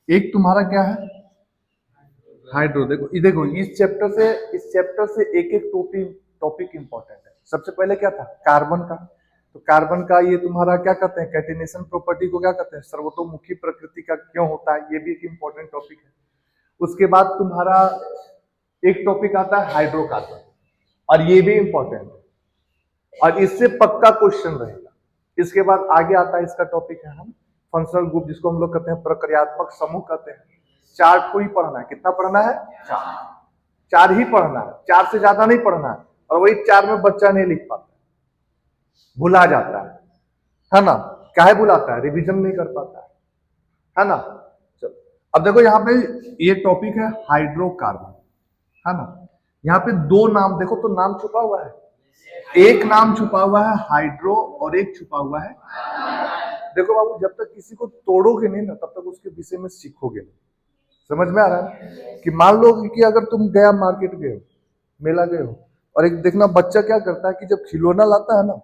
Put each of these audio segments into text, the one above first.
एक तुम्हारा क्या है, हाइड्रो। देखो ये देखो, इस चैप्टर से एक एक टॉपिक इंपॉर्टेंट है। सबसे पहले क्या था, कार्बन का। तो कार्बन का ये तुम्हारा क्या कहते हैं, कैटिनेशन प्रॉपर्टी को क्या कहते हैं, सर्वतोमुखी प्रकृति का क्यों होता है, ये भी एक इंपॉर्टेंट टॉपिक है। उसके बाद तुम्हारा एक टॉपिक आता है हाइड्रोकार्बन, और ये भी इंपॉर्टेंट है और इससे पक्का क्वेश्चन रहेगा। इसके बाद आगे आता है इसका टॉपिक है हम फंक्शनल ग्रुप, जिसको हम लोग कहते हैं प्रक्रियात्मक समूह कहते हैं। 4 को ही पढ़ना है। कितना पढ़ना है, 4 ही पढ़ना है, 4 से ज्यादा नहीं पढ़ना है। और वही 4 में बच्चा नहीं लिख पाता, भुला जाता है ना। काहे भुलाता है, रिवीजन नहीं कर पाता है ना। चलो अब देखो यहाँ पे ये टॉपिक है हाइड्रोकार्बन, है ना। यहाँ पे 2 नाम देखो, तो नाम छुपा हुआ है। एक नाम छुपा हुआ है हाइड्रो और एक छुपा हुआ है। देखो बाबू, जब तक किसी को तोड़ोगे नहीं ना, तब तक उसके विषय में सीखोगे नहीं। समझ में आ रहा है कि मान लो कि अगर तुम गया मार्केट गए हो, मेला गए हो, और एक देखना बच्चा क्या करता है कि जब खिलौना लाता है ना,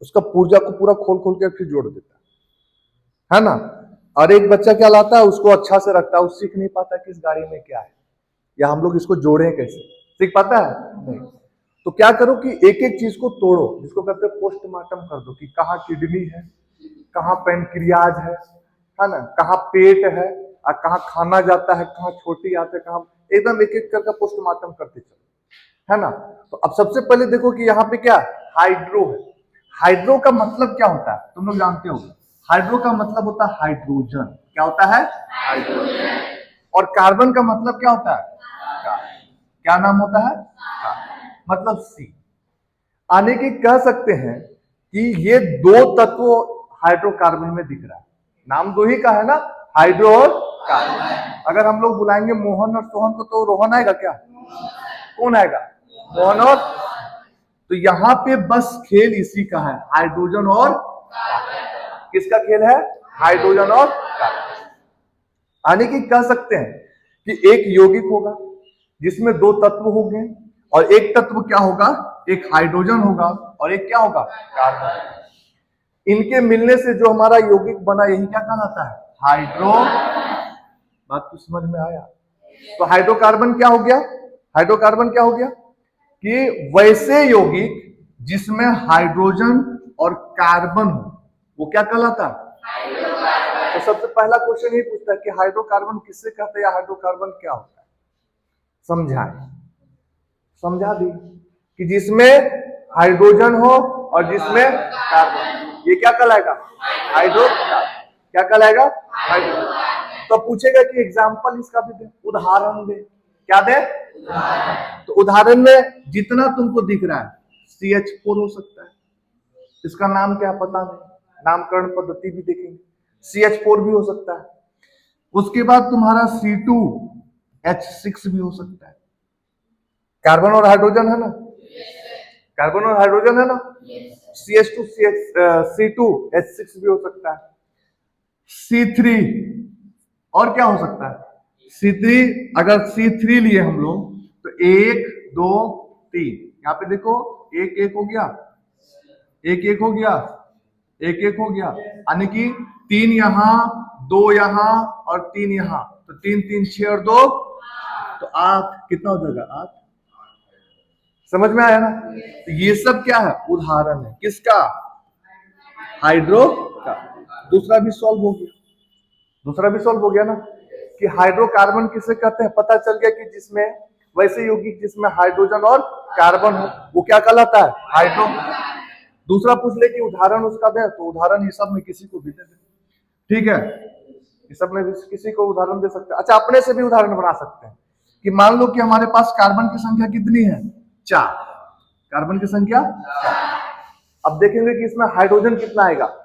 उसका पुर्जा को पूरा खोल खोल के फिर जोड़ देता है ना। और एक बच्चा क्या लाता है, उसको अच्छा से रखता है, वो सीख नहीं पाता कि इस गाड़ी में क्या है, या हम लोग इसको जोड़े कैसे, सीख पाता है नहीं। तो क्या करो कि एक एक चीज को तोड़ो, जिसको कहते हैं पोस्टमार्टम कर दो, कि कहाँ किडनी है, कहाँ पैनक्रियाज है ना, कहाँ पेट है, और कहाँ खाना जाता है, कहाँ छोटी आते है, कहाँ एकदम एक एक करके पोस्टमार्टम करते चलो, है ना। तो अब सबसे पहले देखो कि यहाँ पे क्या हाइड्रो है। हाइड्रो का मतलब क्या होता है, तुम लोग जानते हो। हाइड्रो का मतलब होता है हाइड्रोजन। क्या होता है, हाइड्रोजन। और कार्बन का मतलब क्या होता है, क्या नाम होता है, मतलब सी। आने की कह सकते हैं कि ये 2 तत्व हाइड्रोकार्बन में दिख रहा है। नाम 2 ही का है ना, हाइड्रो और कार्बन। अगर हम लोग बुलाएंगे मोहन और सोहन को, तो रोहन आएगा क्या, कौन आएगा, मोहन और। तो यहाँ पे बस खेल इसी का है, हाइड्रोजन और किसका खेल है, हाइड्रोजन और कार्बन। आने की कह सकते हैं कि एक यौगिक होगा जिसमें 2 तत्व होंगे, और एक तत्व क्या होगा, एक हाइड्रोजन होगा और एक क्या होगा, कार्बन। इनके मिलने से जो हमारा यौगिक बना, यही क्या कहलाता है, हाइड्रो। बात तो समझ में आया। तो हाइड्रोकार्बन क्या हो गया, हाइड्रोकार्बन क्या हो गया कि वैसे यौगिक जिसमें हाइड्रोजन और कार्बन हो, वो क्या कहलाता है, तो सबसे पहला क्वेश्चन ये पूछता है कि हाइड्रोकार्बन किससे कहते हैं, या हाइड्रोकार्बन क्या होता है। समझाए, समझा दी कि जिसमें हाइड्रोजन हो और जिसमें कार्बन, ये क्या कहलाएगा, हाइड्रो। क्या कहलाएगा, हाइड्रो। तो पूछेगा कि एग्जांपल इसका भी दे, उदाहरण दे। क्या दे, तो उदाहरण में जितना तुमको दिख रहा है, CH4 हो सकता है, इसका नाम क्या पता नहीं, नामकरण पद्धति भी देखेंगे। CH4 भी हो सकता है। उसके बाद तुम्हारा C2H6 भी हो सकता है। कार्बन और हाइड्रोजन है ना, कार्बन और हाइड्रोजन है ना। CH2 C2H6 भी हो सकता है। C3 और क्या हो सकता है, C3। अगर C3 लिए हम लोग, तो 1 2 3, यहाँ पे देखो 1 1 हो गया, 1 1 हो गया, 1 1 हो गया, यानी कि 3 यहाँ, 2 यहाँ और 3 यहाँ, तो 3 3 6 और 2, तो 8। कितना हो जाएगा, 8। समझ में आया ना। तो ये सब क्या है, उदाहरण है किसका, हाइड्रो का। दूसरा भी सॉल्व हो गया, दूसरा भी सॉल्व हो गया ना, कि हाइड्रोकार्बन किसे कहते हैं, पता चल गया कि जिसमें वैसे यौगिक जिसमें हाइड्रोजन और कार्बन हो, वो क्या कहलाता है, हाइड्रो। दूसरा पूछ ले कि उदाहरण उसका दे, तो उदाहरण ये सब में किसी को भी दे दे, ठीक है। ये सब में किसी को उदाहरण दे सकते हैं। अच्छा, अपने से भी उदाहरण बना सकते हैं कि मान लो कि हमारे पास कार्बन की संख्या कितनी है, 4। कार्बन की संख्या 4। अब देखेंगे कि इसमें हाइड्रोजन कितना आएगा,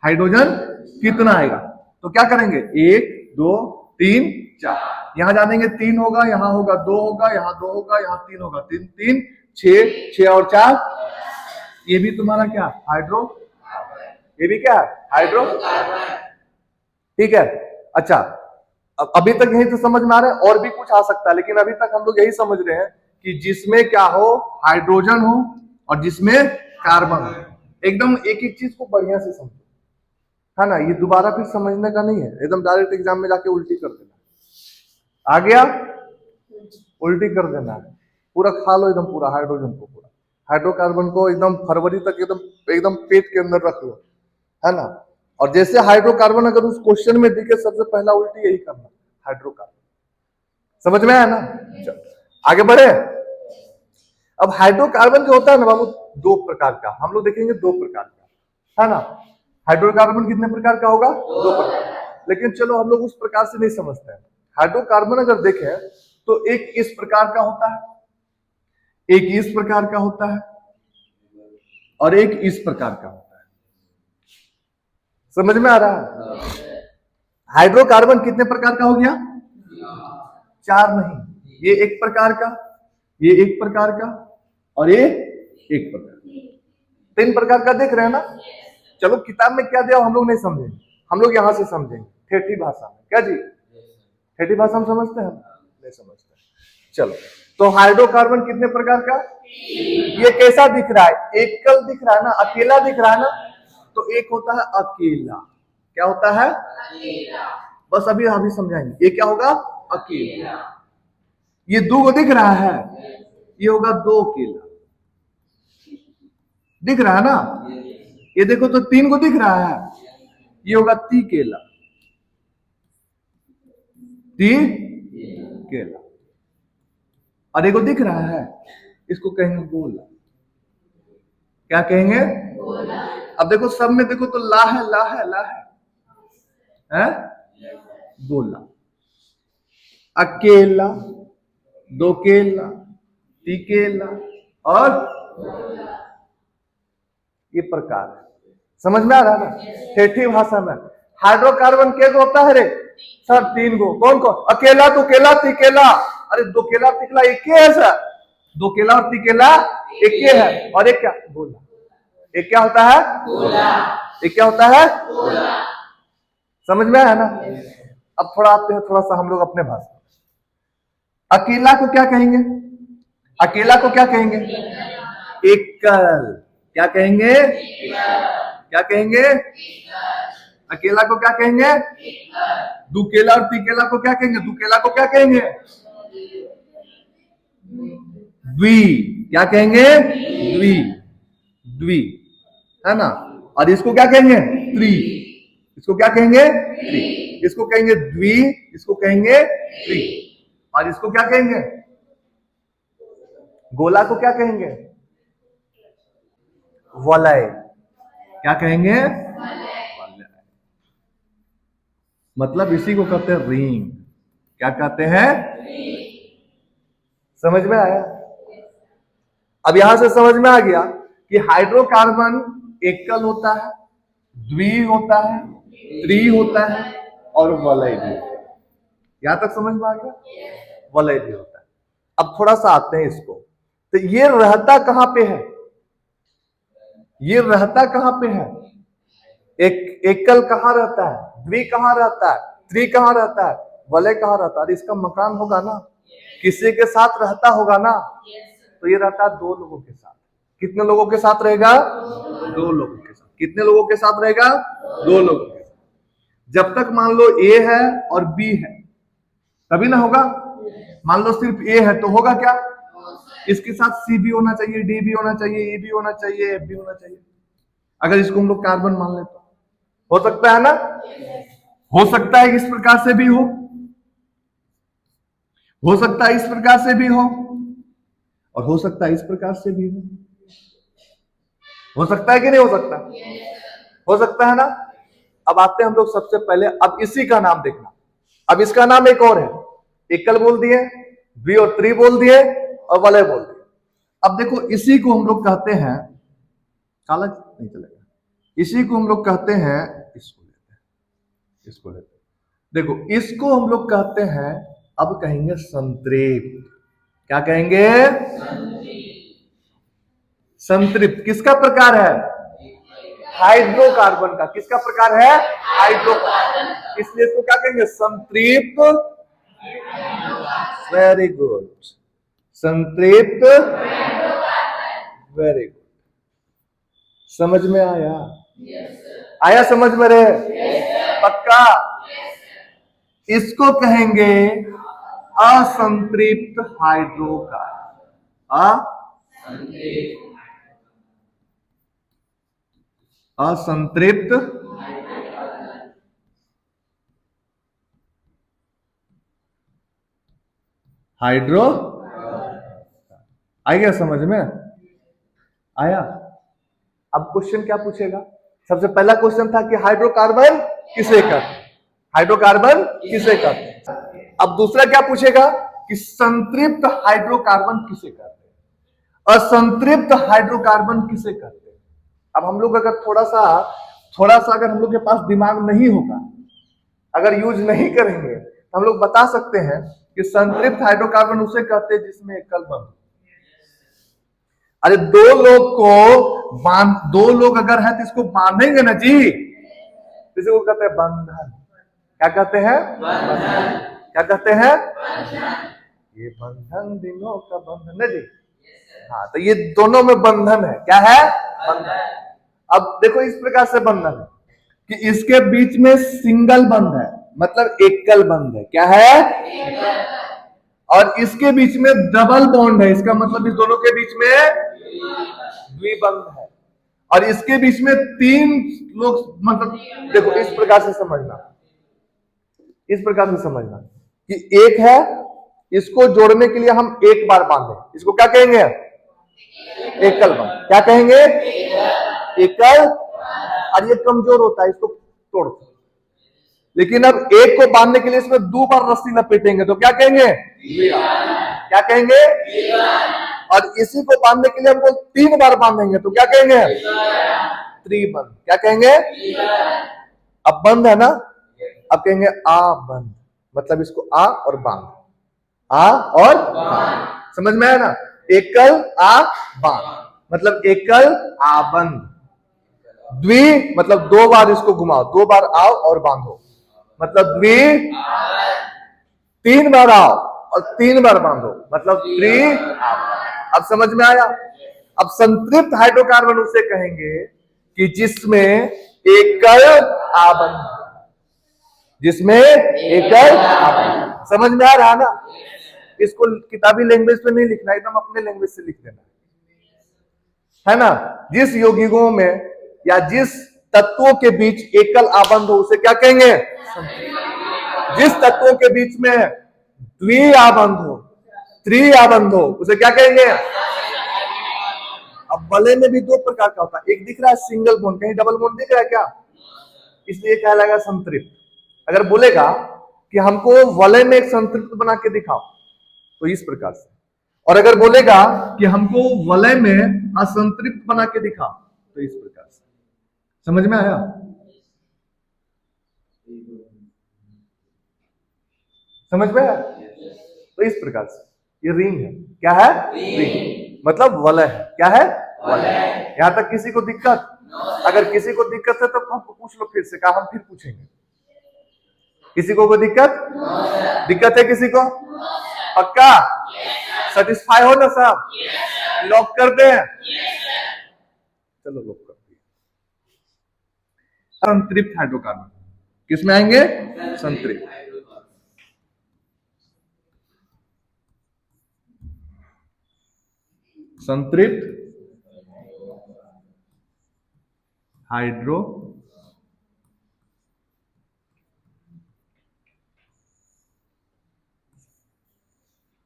हाइड्रोजन कितना आएगा। तो क्या करेंगे, 1 2 3 4, यहां जानेंगे 3 होगा, यहां होगा 2 होगा, यहां 2 होगा, यहां 3 होगा, 3 3 6 6 और 4, ये भी तुम्हारा क्या, हाइड्रो। ये भी क्या है, हाइड्रो। ठीक है। अच्छा, अभी तक यही तो समझ में आ रहा है, और भी कुछ आ सकता है, लेकिन अभी तक हम लोग यही समझ रहे हैं कि जिसमें क्या हो, हाइड्रोजन हो और जिसमें कार्बन हो। एकदम एक एक चीज को बढ़िया से समझो। है ना। ये दोबारा फिर समझने का नहीं है, एकदम डायरेक्ट एग्जाम में जाके उल्टी कर देना। आ गया, उल्टी कर देना है, पूरा खा लो एकदम पूरा हाइड्रोजन को, पूरा हाइड्रोकार्बन को एकदम फरवरी तक एकदम एकदम पेट के अंदर रख लो, है ना। और जैसे हाइड्रोकार्बन अगर उस क्वेश्चन में दिखे, सबसे पहला उल्टी यही करना, हाइड्रोकार्बन। समझ में आया ना। आगे बढ़े। अब हाइड्रोकार्बन जो होता है ना बाबू, दो प्रकार का हम लोग देखेंगे, दो प्रकार का, है ना। हाइड्रोकार्बन कितने प्रकार का होगा? दो प्रकार। लेकिन चलो हम लोग उस प्रकार से नहीं समझते हैं। हाइड्रोकार्बन अगर देखें तो एक इस प्रकार का होता है, एक इस प्रकार का होता है, और एक इस प्रकार का होता है। समझ में आ रहा है? हाइड्रोकार्बन कितने प्रकार का हो गया? चार नहीं, ये एक प्रकार का, ये एक प्रकार का, और ये एक प्रकार का। तीन प्रकार का देख रहे हैं ना। चलो किताब में क्या दिया हम लोग नहीं समझेंगे, हम लोग यहां से समझेंगे ठेठी भाषा में। क्या जी? ठेठी भाषा में समझते हैं? नहीं समझते। चलो, तो हाइड्रोकार्बन कितने प्रकार का? ये कैसा दिख रहा है? एकल दिख रहा है ना, अकेला दिख रहा है ना। तो एक होता है अकेला। क्या होता है? अकेला। बस अभी अभी समझाएंगे। ये क्या होगा? अकेला। ये दो को दिख रहा है, ये होगा दो केला। दिख रहा है ना। ये देखो तो तीन को दिख रहा है, ये होगा ती केला, ती केला। और एक को दिख रहा है, इसको कहेंगे गोला। क्या कहेंगे? गोला। अब देखो सब में देखो तो ला है, ला है, ला है, गोला। अकेला, दो केला, ती केला, और ये प्रकार है। समझ में आ रहा है ना। ठेठी भाषा में हाइड्रोकार्बन के होता है रे सर? तीन गो। कौन कौन? अकेला, दो केला, ती केला। अरे दो केला तिकला एक ही है सर, दो केला और ती केला एक ही है। और एक क्या? गोला। एक क्या होता है? गोला। एक क्या होता है? गोला। समझ में आया ना। अब थोड़ा आते हैं थोड़ा सा हम लोग अपने भाषा। अकेला को क्या कहेंगे? अकेला को क्या कहेंगे? एकल। क्या कहेंगे? क्या कहेंगे? अकेला को क्या कहेंगे? दुकेला। और तिकेला को क्या कहेंगे? दुकेला को क्या कहेंगे? द्वि। क्या कहेंगे? द्वि। द्वि, है ना। और इसको क्या कहेंगे? त्रि। इसको क्या कहेंगे? त्रि। इसको कहेंगे द्वि, इसको कहेंगे त्रि। और इसको क्या कहेंगे? गोला को क्या कहेंगे? वलय। क्या कहेंगे? वलय। मतलब इसी को कहते हैं रिंग। क्या कहते हैं? समझ में आया? अब यहां से समझ में आ गया कि हाइड्रोकार्बन एकल होता है, द्वि होता है, त्रि होता है, और वलय भी होता है। यहां तक समझ में आ गया? वलय भी होता है। अब थोड़ा सा आते हैं इसको, तो ये रहता कहां पे है? ये रहता कहां पे है? एकल कहां रहता है? द्वि कहां रहता है? त्रि कहां रहता है? वलय कहां रहता है? इसका मकान होगा ना, किसी के साथ रहता होगा ना। तो ये रहता है दो लोगों के साथ। कितने लोगों के साथ रहेगा? दो लोगों के साथ। कितने लोगों के साथ रहेगा? दो लोगों के साथ। जब तक मान लो ए है और बी है तभी ना होगा। मान लो सिर्फ ए है तो होगा क्या? इसके साथ सी भी होना चाहिए, डी भी होना चाहिए, ए भी होना चाहिए, एफ भी होना चाहिए। अगर इसको हम लोग कार्बन मान ले तो हो सकता है ना। हो सकता है इस प्रकार से भी हो सकता है इस प्रकार से भी और हो सकता है इस प्रकार से भी हो सकता है कि नहीं हो सकता? हो सकता है ना। अब आते हैं हम लोग सबसे पहले, अब इसी का नाम देखना। अब इसका नाम एक और है, एकल बोल दिए, द्वि और त्रि बोल दिए, और वलय बोल दिए। अब देखो इसी को हम लोग कहते हैं, काला नहीं चलेगा, इसी को हम लोग कहते हैं, इसको लेते हैं, इसको लेते हैं। देखो इसको हम लोग कहते हैं, अब कहेंगे संतृप्त। क्या कहेंगे? संतृप्त। किसका प्रकार है? हाइड्रोकार्बन का। किसका प्रकार है? हाइड्रोकार्बन। इसलिए इसको क्या कहेंगे? संतृप्त। Very good. संतृप्त। Very good. समझ में आया? आया समझ में रे? पक्का? इसको कहेंगे असंतृप्त हाइड्रोकार्बन। असंतृप्त हाइड्रो। आ गया समझ में? आया? अब क्वेश्चन क्या पूछेगा? सबसे पहला क्वेश्चन था कि हाइड्रोकार्बन किसे कहते हैं? हाइड्रोकार्बन किसे कहते हैं? अब दूसरा क्या पूछेगा कि संतृप्त हाइड्रोकार्बन किसे कहते हैं? असंतृप्त हाइड्रोकार्बन किसे कहते हैं? अब हम लोग अगर थोड़ा सा अगर हम लोग के पास दिमाग नहीं होगा, अगर यूज नहीं करेंगे, तो हम लोग बता सकते हैं कि संतृप्त हाइड्रोकार्बन उसे कहते हैं जिसमें एकल बंध। अरे दो लोग अगर है तो इसको बांधेंगे ना जी, इसे को कहते हैं बंधन। क्या कहते हैं? बंधन। क्या कहते हैं? बंधन। ये बंधन दिनों का बंधन है जी। हाँ, तो ये दोनों में बंधन है। क्या है? बंधन। अब देखो इस प्रकार से बंधन है कि इसके बीच में सिंगल बंध है, मतलब एकल बंध है। क्या है? और इसके बीच में डबल बॉन्ड है, इसका मतलब इस दोनों के बीच में द्विबंध है। और इसके बीच में 3 लोग, मतलब देखो इस प्रकार से समझना कि एक है, इसको जोड़ने के लिए हम एक बार बांधे, इसको क्या कहेंगे? एकल बंध। क्या कहेंगे? एकल। और ये कमजोर होता है, इसको तोड़ दो। लेकिन अब एक को बांधने के लिए इसमें 2 बार रस्सी लपेटेंगे तो क्या कहेंगे? क्या कहेंगे? और इसी को बांधने के लिए हमको 3 बार बांधेंगे तो क्या कहेंगे? त्रिबंध। क्या कहेंगे? अब बंध है ना, अब कहेंगे आ बंध, मतलब इसको आ और बांध। आ और बांध, समझ में आया ना? एकल आ बांध मतलब एकल आ बंध। द्वि मतलब 2 बार इसको घुमाओ, 2 बार आओ और बांधो, मतलब द्वि। 3 बार आओ और 3 बार बांधो, मतलब त्रि। अब समझ में आया? अब संतृप्त हाइड्रोकार्बन उसे कहेंगे कि जिसमें एकल आबंध, जिसमें एकल आबंध। समझ में आ रहा ना? इसको किताबी लैंग्वेज पे नहीं लिखना, एकदम अपने लैंग्वेज से लिख देना, है ना? जिस यौगिकों में या जिस तत्वों के बीच एकल आबंध हो उसे क्या कहेंगे? जिस तत्वों के बीच में द्वि आबंध हो, त्रि आबंध हो, उसे क्या कहेंगे? अब वलय में भी 2 प्रकार का होता है, एक दिख रहा है सिंगल बॉन्ड, कहीं डबल बॉन्ड दिख रहा है क्या? इसलिए क्या लगा? संतृप्त। अगर बोलेगा कि हमको वलय में एक संतृप्त बना के दिखाओ तो इस प्रकार से, और अगर बोलेगा कि हमको वलय में असंतृप्त बना के दिखाओ तो इस प्रकार से। समझ में आया? समझ में आया? तो इस प्रकार से ये रिंग है। क्या है? रिंग मतलब वलय है। क्या है? वलय। यहां तक किसी को दिक्कत? अगर किसी को दिक्कत है तो हमको पूछ लो फिर से, कहा हम फिर पूछेंगे। किसी को कोई दिक्कत? दिक्कत है किसी को? पक्का? सेटिस्फाई हो ना सब? लॉक कर दे? चलो लॉक कर दिए। संतृप्त हाइड्रोकार्बन किसमें आएंगे? संतृप्त। संतृप्त हाइड्रो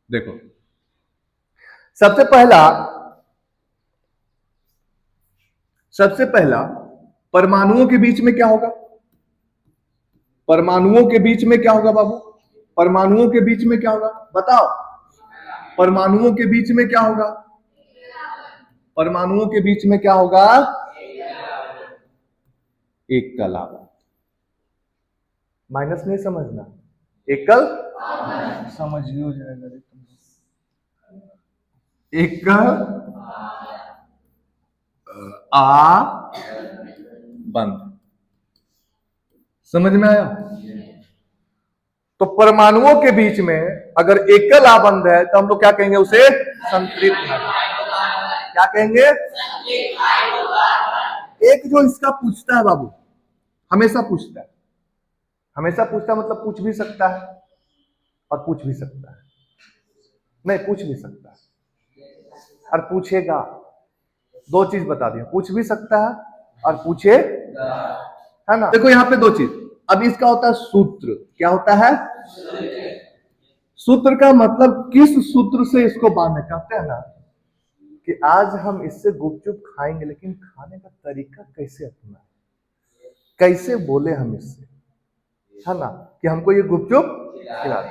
देखो सबसे पहला परमाणुओं के बीच में क्या होगा? परमाणुओं के बीच में क्या होगा बाबू? परमाणुओं के बीच में क्या होगा बताओ? परमाणुओं के बीच में क्या होगा? परमाणुओं के बीच में क्या होगा? एकल आबंध। माइनस नहीं समझना, एकल समझिए हो जाएगा। एकल आ बंध। समझ में आया? तो परमाणुओं के बीच में अगर एकल आबंध है तो हम लोग क्या कहेंगे? उसे संतृप्त हाइड्रोकार्बन। क्या कहेंगे? एक जो इसका पूछता है बाबू, हमेशा पूछता है, हमेशा पूछता है मतलब पूछ भी सकता है और पूछ भी सकता है, नहीं पूछ भी सकता है और पूछेगा। दो चीज बता दिया, पूछ भी सकता है और पूछे, है ना। देखो यहाँ पे दो चीज। अब इसका होता है सूत्र, क्या होता है? सूत्र का मतलब किस सूत्र से इसको बांधे, कहते हैं ना कि आज हम इससे गुपचुप खाएंगे, लेकिन खाने का तरीका कैसे अपना, कैसे बोले हम इससे, है ना, कि हमको ये गुपचुप खिला दे।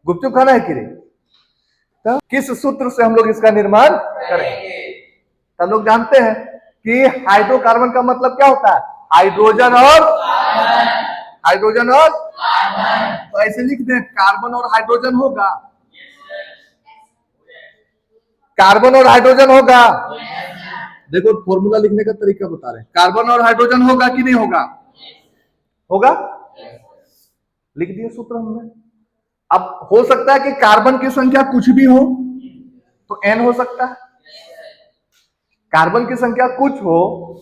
गुपचुप खाना है कि नहीं, तो किस सूत्र से हम लोग इसका निर्माण करेंगे? तो लोग जानते हैं कि हाइड्रोकार्बन का मतलब क्या होता है? हाइड्रोजन और हाइड्रोजन और तो ऐसे लिख दे, कार्बन और हाइड्रोजन होगा, कार्बन और हाइड्रोजन होगा। देखो फॉर्मूला लिखने का तरीका बता रहे हैं, कार्बन और हाइड्रोजन होगा कि नहीं होगा? होगा, लिख दिया सूत्र हमने। अब हो सकता है कि कार्बन की संख्या कुछ भी हो तो n हो सकता है, कार्बन की संख्या कुछ हो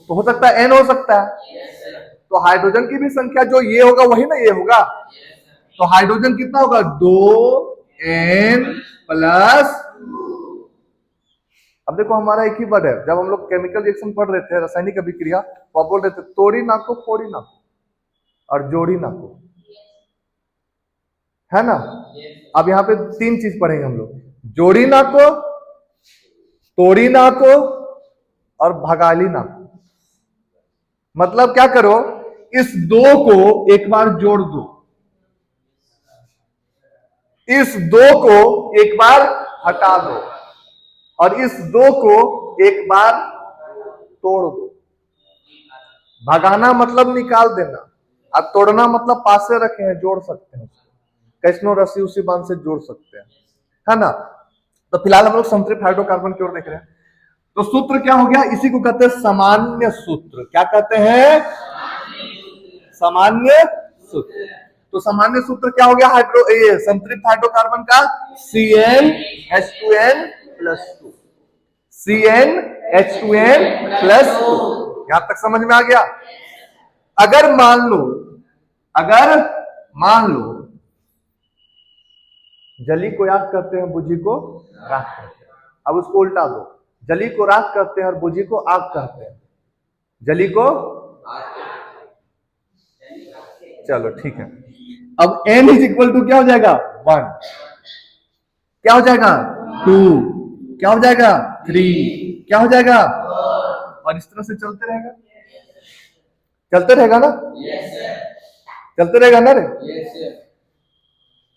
तो हो सकता है n हो सकता है। तो हाइड्रोजन की भी संख्या जो ये होगा वही ना ये होगा। तो हाइड्रोजन कितना होगा? 2n plus. अब देखो हमारा एक ही वर्ड है, जब हम लोग केमिकल रिएक्शन पढ़ रहे थे, रासायनिक अभिक्रिया, तो आप बोल रहे थे तोड़ी ना को, फोड़ी ना को और जोड़ी ना को, है ना। अब यहाँ पे तीन चीज पढ़ेंगे हम लोग, जोड़ी ना को, तोड़ी ना को और भगाली ना को। मतलब क्या करो, इस दो को एक बार जोड़ दो, इस दो को एक बार हटा दो और इस दो को एक बार तोड़ दो। भगाना मतलब निकाल देना और तोड़ना मतलब पास से रखे हैं, जोड़ सकते हैं, कैसनो रस्सी उसी बांध से जोड़ सकते हैं, है ना। तो फिलहाल हम लोग संतृप्त हाइड्रोकार्बन की ओर देख रहे हैं। तो सूत्र क्या हो गया? इसी को कहते हैं सामान्य सूत्र। क्या कहते हैं? सामान्य सूत्र। तो सामान्य सूत्र क्या हो गया? ये संतृप्त हाइड्रोकार्बन का CnH2n प्लस 2, CnH2n प्लस 2। यहां तक समझ में आ गया? अगर मान लो जली को याद करते हैं, बुझी को राख करते हैं। अब उसको उल्टा दो, जली को राख करते हैं और बुझी को आग कहते हैं। जली को, चलो ठीक है। अब n इज इक्वल टू क्या हो जाएगा? 1, क्या हो जाएगा? 2, क्या हो जाएगा? 3, क्या हो जाएगा? और इस तरह से चलते रहेगा, चलते रहेगा ना? चलते रहेगा ना रे?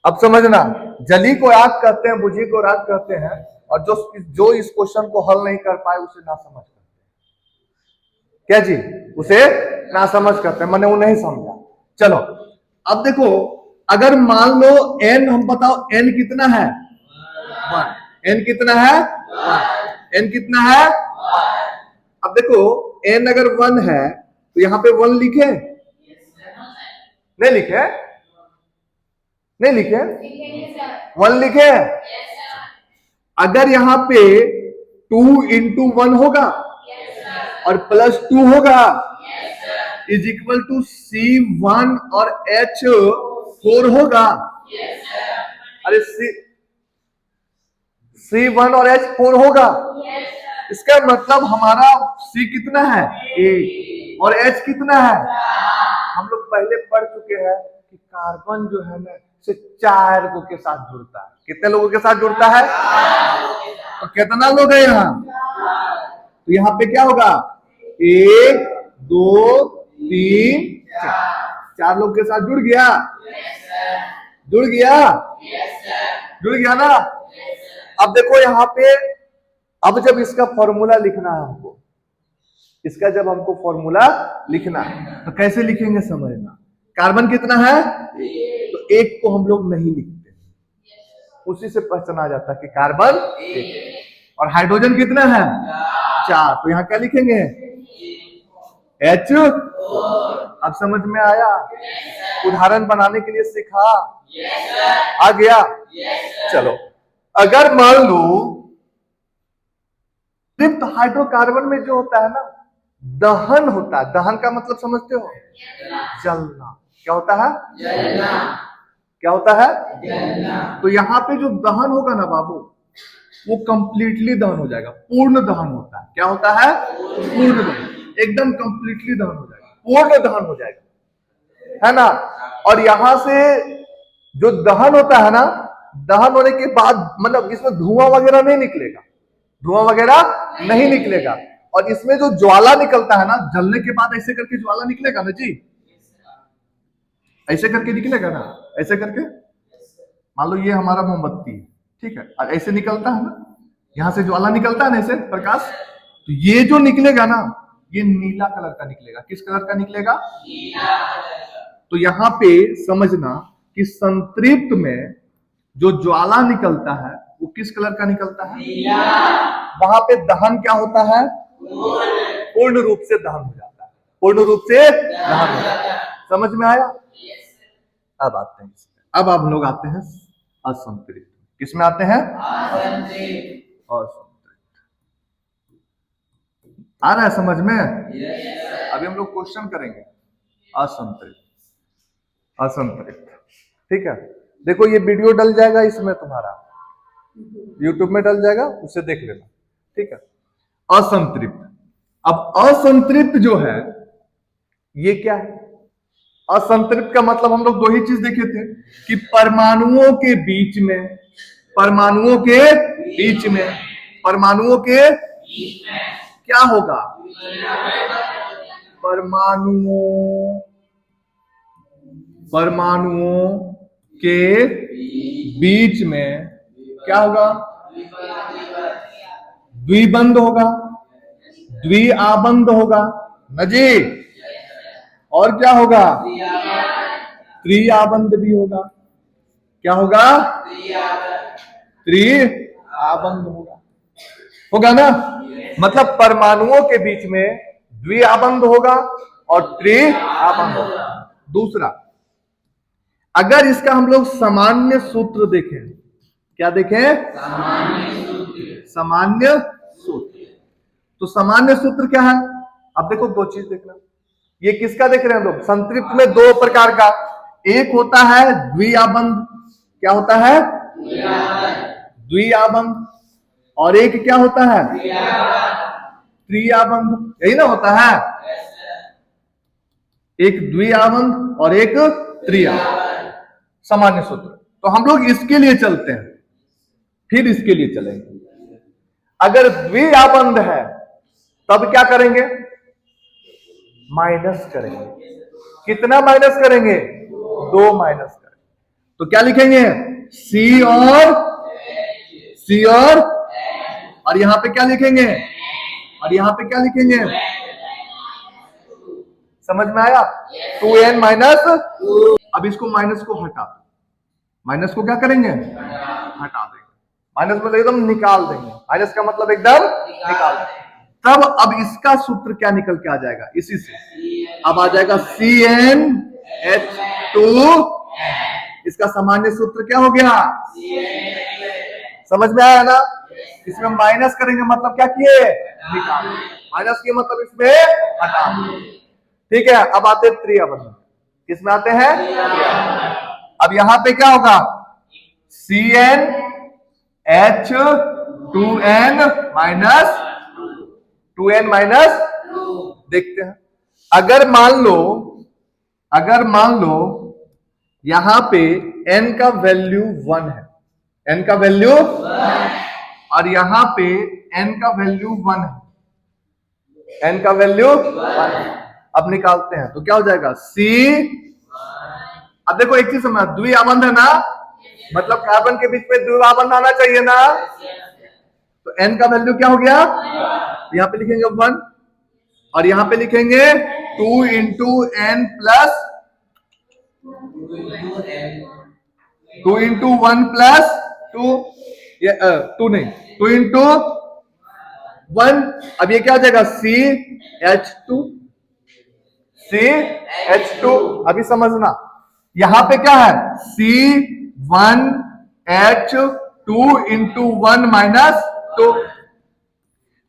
अब समझना, जली को आग कहते हैं, बुझी को राख कहते हैं, और जो इस क्वेश्चन को हल नहीं कर पाए उसे ना समझ करते हैं। क्या जी? उसे ना समझ करते हैं, मैंने वो नहीं समझा। चलो अब देखो, अगर मान लो n, हम बताओ n कितना है? 1। n कितना है? 1। n कितना है? अब देखो n अगर 1 है तो यहां पे 1 लिखे? नहीं लिखे? नहीं लिखे? 1 लिखे? अगर यहां पे 2 इंटू 1 होगा और प्लस 2 होगा इज इक्वल टू C1 और H4 होगा। अरे C1 और H4 होगा। इसका मतलब हमारा C कितना है? 8 और H कितना है? हम लोग पहले पढ़ चुके हैं कि कार्बन जो है ना से 4 लोगों के साथ जुड़ता है। कितने लोगों के साथ जुड़ता है? तो कितना लोग है यहाँ? तो यहाँ पे क्या होगा? 1 2 3 4 लोग के साथ जुड़ गया, जुड़ गया, जुड़ गया ना। अब देखो यहाँ पे, अब जब इसका फॉर्मूला लिखना है हमको, इसका जब हमको फॉर्मूला लिखना है तो कैसे लिखेंगे समझना। कार्बन कितना है? तो 1 को हम लोग नहीं लिखते, उसी से पहचाना जाता है कि कार्बन 1। और हाइड्रोजन कितना है? 4। तो यहाँ क्या लिखेंगे? H। अब समझ में आया? उदाहरण बनाने के लिए सीखा? आ गया? चलो अगर मान लो संतृप्त हाइड्रोकार्बन में जो होता है ना, दहन होता है। दहन का मतलब समझते हो? जलना। क्या होता है? जलना। क्या होता है? जलना। तो यहाँ पे जो दहन होगा ना बाबू, वो कंप्लीटली दहन हो जाएगा, पूर्ण दहन होता है। क्या होता है? पूर्ण दहन, एकदम कंप्लीटली दहन हो जाएगा, पूर्ण दहन हो जाएगा, है ना। और यहां से जो दहन होता है ना, दहन होने के बाद मतलब इसमें धुआं वगैरह नहीं निकलेगा, धुआं वगैरह नहीं निकलेगा। और इसमें जो ज्वाला निकलता है ना, जलने के बाद ऐसे करके ज्वाला निकलेगा ना जी, ऐसे करके निकलेगा ना, ऐसे करके। मान लो ये हमारा मोमबत्ती है, ठीक है, और ऐसे निकलता है ना, यहां से ज्वाला निकलता है ना, ऐसे प्रकाश। तो ये जो निकलेगा ना, ये नीला कलर का निकलेगा। किस कलर का निकलेगा? नीला। तो यहां पे समझना कि संतृप्त में जो ज्वाला निकलता है वो किस कलर का निकलता है? नीला। वहां पे दहन क्या होता है? पूर्ण रूप से दहन हो जाता है, पूर्ण रूप से दहन हो जाता है। समझ में आया? अब आते हैं, अब आप लोग आते हैं असंतृप्त। किसमें आते हैं? असंतृप्त। आ रहा है समझ में? अभी हम लोग क्वेश्चन करेंगे असंतृप्त, असंतृप्त, ठीक है। देखो ये वीडियो डल जाएगा, इसमें तुम्हारा यूट्यूब में डल जाएगा, उसे देख लेना, ठीक है। असंतृप्त। अब असंतृप्त जो है ये क्या है? असंतृप्त का मतलब हम लोग दो ही चीज देखे थे कि परमाणुओं के बीच में, परमाणुओं के बीच में, परमाणुओं के क्या होगा? परमाणुओं, परमाणुओं के बीच में क्या होगा? द्विबंध होगा, द्विआबंध होगा ना जी। और क्या होगा? त्रिआबंध भी होगा। क्या होगा? त्रिआबंध होगा, होगा ना। मतलब परमाणुओं के बीच में द्विआबंध होगा और त्रिआबंध होगा। दूसरा, अगर इसका हम लोग सामान्य सूत्र देखें, क्या देखें? सामान्य सूत्र। तो सामान्य सूत्र क्या है? अब देखो दो चीज देखना, ये किसका देख रहे हैं हम लोग? संतृप्त में दो प्रकार का, एक होता है द्विआबंध। क्या होता है? द्विआबंध। और एक क्या होता है? त्रिआबंध। यही ना होता है, एक द्विआबंध और एक त्रिआबंध। सामान्य सूत्र। तो हम लोग इसके लिए चलते हैं, फिर इसके लिए चलेंगे। अगर द्विआबंध है तब क्या करेंगे? माइनस करेंगे। कितना माइनस करेंगे? दो माइनस करेंगे। तो क्या लिखेंगे? सी और सी और यहां पे क्या लिखेंगे? और यहां पे क्या लिखेंगे? समझ में आया? 2n minus. अब इसको माइनस को हटा दो, माइनस को क्या करेंगे? हटा देंगे। माइनस मतलब एकदम निकाल देंगे, माइनस का मतलब एकदम निकाल देंगे। तब अब इसका सूत्र क्या निकल के आ जाएगा? इसी से अब आ जाएगा CnH2। इसका सामान्य सूत्र क्या हो गया? समझ में आया ना? इसमें माइनस करेंगे मतलब क्या किए? निकाल। माइनस के मतलब इसमें हटा। ठीक है। अब आते हैं त्रिआबंध। किसमें आते हैं? अब यहां पे क्या होगा? CnH2n minus 2n minus. देखते हैं, अगर मान लो यहां पे n का वैल्यू 1 है, n का वैल्यू 1, और यहां पे n का वैल्यू 1 है, n का वैल्यू 1। अब निकालते हैं तो क्या हो जाएगा? C। अब देखो एक चीज समझ, द्विआबंध है ना, मतलब कार्बन के बीच में द्विआबंध आना चाहिए ना। तो n का वैल्यू क्या हो गया? यहां पे लिखेंगे 1 और यहां पे लिखेंगे 2 into n plus 2 into 1 plus 2, ये 2 नहीं, 2 इंटू 1। अब ये क्या हो जाएगा? CH2, CH2। अभी समझना, यहां पे क्या है? C1H2 इंटू 1 माइनस 2,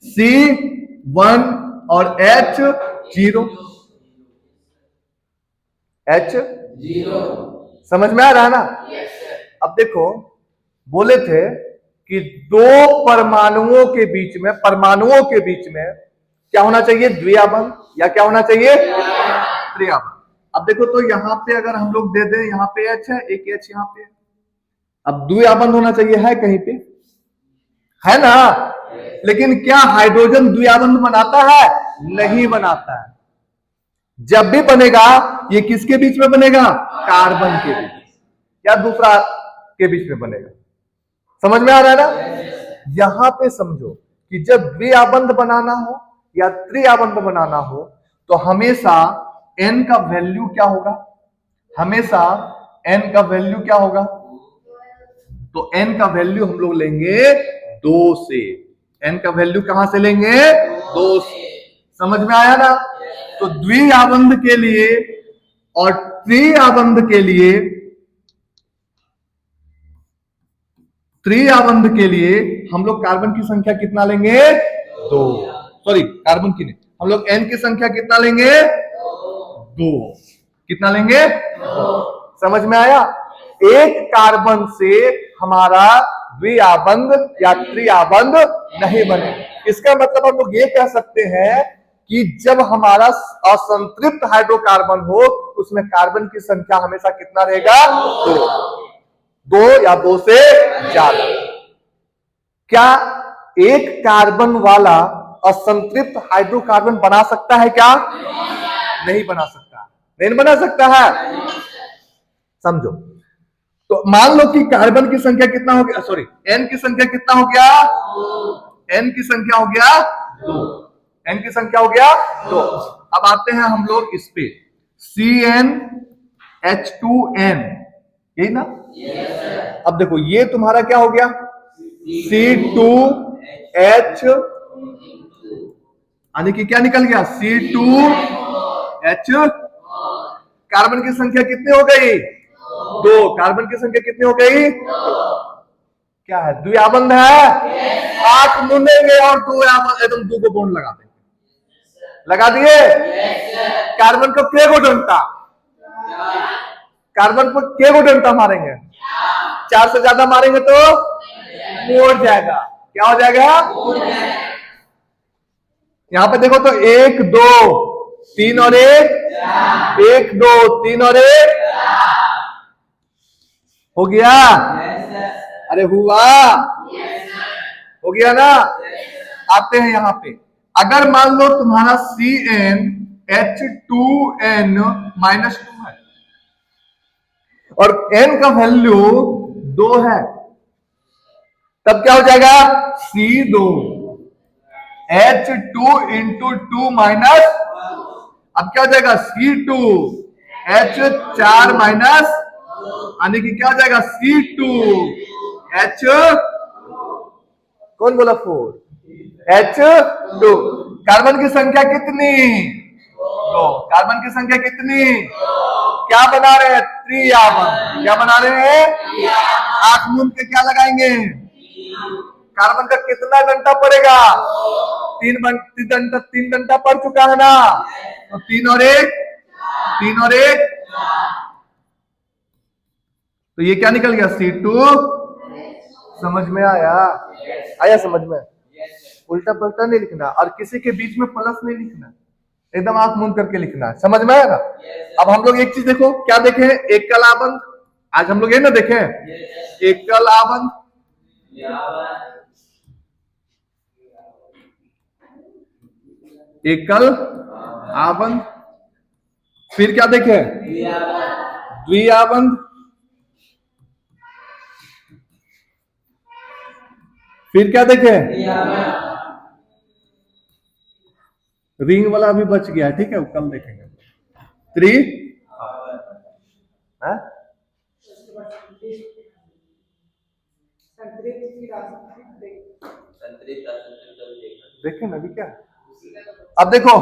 C1 और H0, H0। समझ में आ रहा है ना? अब देखो, बोले थे कि दो परमाणुओं के बीच में क्या होना चाहिए? द्विआबंध, या क्या होना चाहिए? त्रिआबंध। अब देखो, तो यहां पे अगर हम लोग दे दें, यहां पे H है, एक H यहां पे, अब द्विआबंध होना चाहिए, है कहीं पे? है ना? लेकिन क्या हाइड्रोजन द्विआबंध बनाता है? नहीं बनाता है। जब भी बनेगा, ये किसके बीच में बनेगा? कार्बन के बीच या दूसरा के बीच में बनेगा। समझ में आ रहा है ना? यहां पे समझो कि जब द्विआबंध बनाना हो या त्रिआबंध बनाना हो तो हमेशा n का वैल्यू क्या होगा? हमेशा n का वैल्यू क्या होगा? तो n का वैल्यू हम लोग लेंगे 2 से। n का वैल्यू कहां से लेंगे? 2 से। समझ में आया ना? तो द्विआबंध के लिए और त्रिआबंध के लिए हम लोग कार्बन की संख्या कितना लेंगे? 2। सॉरी, कार्बन की नहीं, हम लोग n की संख्या कितना लेंगे? 2। कितना लेंगे? 2। समझ में आया? एक कार्बन से हमारा द्विआबंध या त्रिआबंध नहीं बने। इसका मतलब हम लोग ये कह सकते हैं कि जब हमारा असंतृप्त हाइड्रोकार्बन हो, उसमें कार्बन की संख्या हमेशा कितना रहेगा? 2 या 2 से ज्यादा। क्या एक कार्बन वाला असंतृप्त हाइड्रोकार्बन बना सकता है क्या? नहीं बना सकता। नहीं बना सकता है। समझो, तो मान लो कि कार्बन की संख्या कितना हो गया? सॉरी, एन की संख्या कितना हो गया? एन की संख्या हो गया 2। एन की संख्या हो गया 2। अब आते हैं हम लोग इस पे, CnH2n, यही ना? अब देखो, ये तुम्हारा क्या हो गया? C2H, यानी कि क्या निकल गया? C2H। कार्बन की संख्या कितनी हो गई? 2। कार्बन की संख्या कितनी हो गई? क्या है? द्विआबंध है। आंख मुनेंगे और एकदम 2 को बॉन्ड लगा देंगे। लगा दिए? कार्बन को के को डंटा, कार्बन पर के को डंटा मारेंगे? 4 से ज्यादा मारेंगे तो मोड़ जाएगा। क्या हो जाएगा? यहां पे देखो तो 1 2 3 और 1 1 2 3 और 1 हो गया? अरे हुआ? हो गया ना? आते हैं यहां पे, अगर मान लो तुम्हारा CnH2n -2 है और n का वैल्यू 2 है, तब क्या हो जाएगा? C2 H2 इंटू 2 माइनस, अब क्या हो जाएगा? C2 H4 माइनस, यानी कि क्या हो जाएगा? C2 H, कौन बोला 4? H2। कार्बन की संख्या कितनी? 2। कार्बन की संख्या कितनी? क्या बना रहे हैं? त्रिआबंध। क्या बना रहे हैं? आंख मूंद के क्या लगाएंगे? कार्बन का कितना डंटा पड़ेगा? 3 डंटा पड़ चुका है ना? तो 3 और 1 3 और 1, तो ये क्या निकल गया? C2। समझ में आया? आया समझ में? उल्टा पलटा नहीं लिखना और किसी के बीच में प्लस नहीं लिखना, एकदम आंख मूंद करके लिखना है। समझ में आया ना? अब हम लोग एक चीज देखो, क्या देखे? एकल आबंध। आज हम लोग ये ना देखे, एकल आबंध, एकल आबंध। फिर क्या देखे? द्विआबंध। फिर क्या देखे? रिंग वाला अभी बच गया, ठीक है, वो कल देखेंगे। त्रि देखे ना अभी क्या? अब देखो,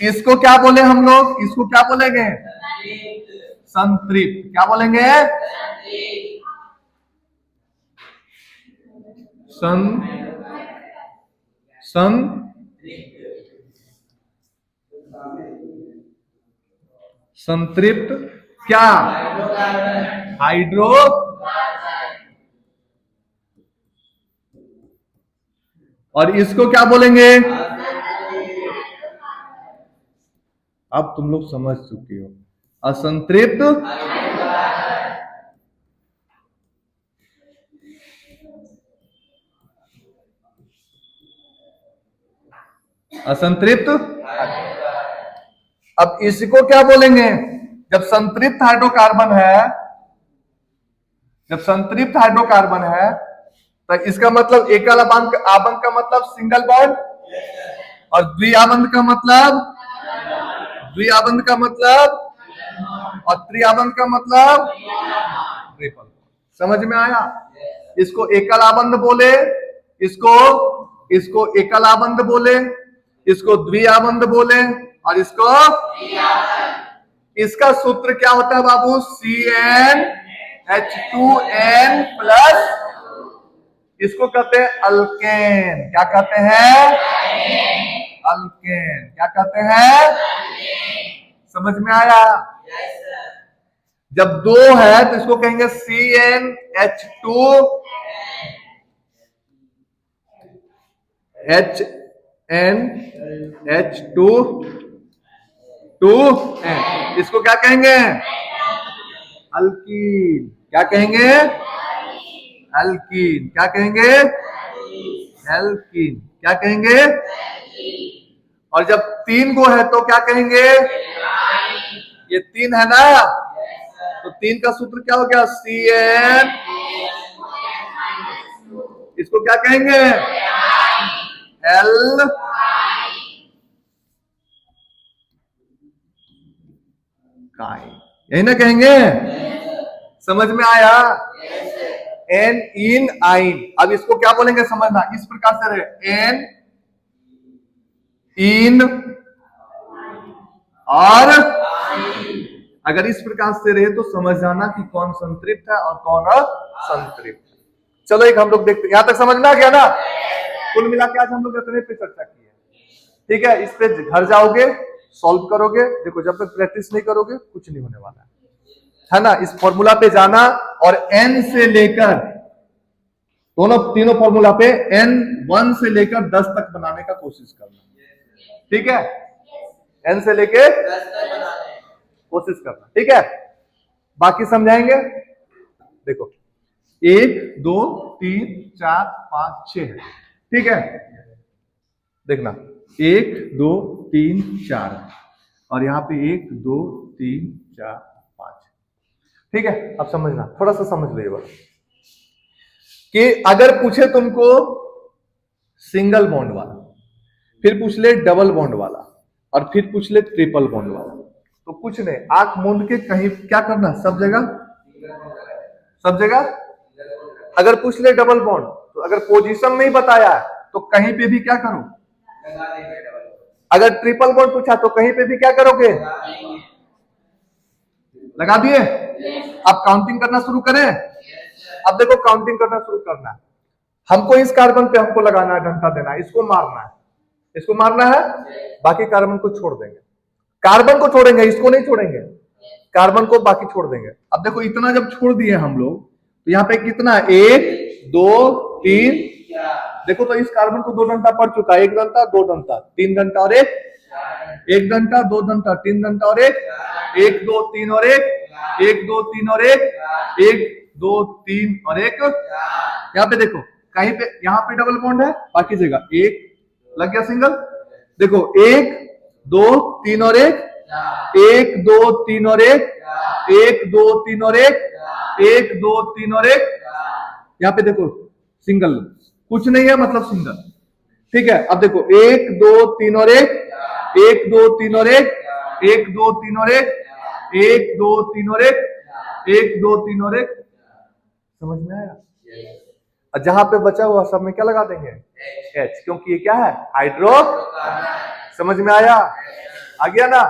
इसको क्या बोले हम लोग? इसको क्या बोलेंगे? संतृप्त। क्या बोलेंगे? सन संतृप्त क्या? हाइड्रो। और इसको क्या बोलेंगे? अब तुम लोग समझ चुके हो। असंतृप्त असंतृप्त। अब इसको क्या बोलेंगे? जब संतृप्त हाइड्रोकार्बन है, जब संतृप्त हाइड्रोकार्बन है तो इसका मतलब एकल आबंध का मतलब सिंगल बॉन्ड, और द्विआबंध का मतलब और त्रिआबंध का मतलब ट्रिपल। समझ में आया? इसको एकल आबंध बोले, इसको एकल आबंध बोले, इसको द्विआबंध बोले, और इसको, इसका सूत्र क्या होता है बाबू? CnH2n प्लस, इसको कहते हैं अल्केन। क्या कहते हैं? अल्केन। क्या कहते हैं? समझ में आया? जब दो है तो इसको कहेंगे CnH2n, इसको क्या कहेंगे? अल्कीन। क्या कहेंगे? एल्कीन। क्या कहेंगे? एल्कीन। क्या कहेंगे? और जब तीन को है तो क्या कहेंगे? ये तीन है ना, तो तीन का सूत्र क्या हो गया? Cn। इसको क्या कहेंगे? L। यही ना कहेंगे? समझ में आया? एन इन आइन। अब इसको क्या बोलेंगे समझना, इस प्रकार से रहे, एन इन और अगर इस प्रकार से रहे तो समझ जाना कि कौन संतृप्त है और कौन असंतृप्त है। चलो एक हम लोग देखते हैं, यहां तक समझ में आ गया ना? कुल मिला के आज हम लोग इतने पे चर्चा की है। ठीक है, इस पे घर जाओगे, सॉल्व करोगे। देखो जब तक प्रैक्टिस नहीं करोगे कुछ नहीं होने वाला है ना? इस फॉर्मूला पे जाना और n से लेकर तीनों फॉर्मूला पे n 1 से लेकर 10 तक बनाने का कोशिश करना। ठीक है, n से लेके 10 तक बनाने कोशिश करना। ठीक है, बाकी समझाएंगे। देखो 1 2 3 4 5 6 है। ठीक है, देखना 1 2 3 4 और यहाँ पे 1 2 3 4 5। ठीक है, अब समझना, थोड़ा सा समझ लो ये बात कि अगर पूछे तुमको सिंगल बॉन्ड वाला, फिर पूछ ले डबल बॉन्ड वाला, और फिर पूछ ले ट्रिपल बॉन्ड वाला, तो कुछ नहीं, आंख मूंद के कहीं क्या करना, सब जगह। अगर पूछ ले डबल बॉन्ड तो अगर पोजीशन नहीं बताया तो कहीं पे भी क्या करो, अगर ट्रिपल बॉन्ड पूछा तो कहीं पे भी क्या करोगे, लगा दिए। अब काउंटिंग करना शुरू करें। अब देखो काउंटिंग करना शुरू करना है। हमको इस कार्बन पे हमको लगाना है, डंडा देना है, इसको मारना है, बाकी कार्बन को छोड़ देंगे। कार्बन को छोड़ेंगे, इसको नहीं छोड़ेंगे, कार्बन को बाकी छोड़ देंगे। अब देखो इतना जब छोड़ दिए हम लोग तो यहाँ पे कितना, 1 2 3, देखो तो इस कार्बन को 2 डंडा पड़ चुका है, 1 डंडा 2 डंडा 3 डंडा और 1 डंडा 2 डंडा 3 डंडा और 1 2 3 और 1 2 3 और 1 2 3 और 1। यहाँ पे देखो कहीं पे, यहाँ पे डबल बॉन्ड है, बाकी जगह 1 लग गया सिंगल। देखो 1 2 3 और 1 2 3 और 1 2 3 और 1 2 3 और 1। यहाँ पे देखो सिंगल, कुछ नहीं है मतलब सिंगल। ठीक है, अब देखो 1 2 3 और 1 2 3 और 1 2 3 और 1 2 3 और 1 2 3 और 1। समझ में आया? और जहां पे बचा हुआ सब में क्या लगा देंगे, H, क्योंकि ये क्या है, हाइड्रो। समझ में आया? आ गया ना?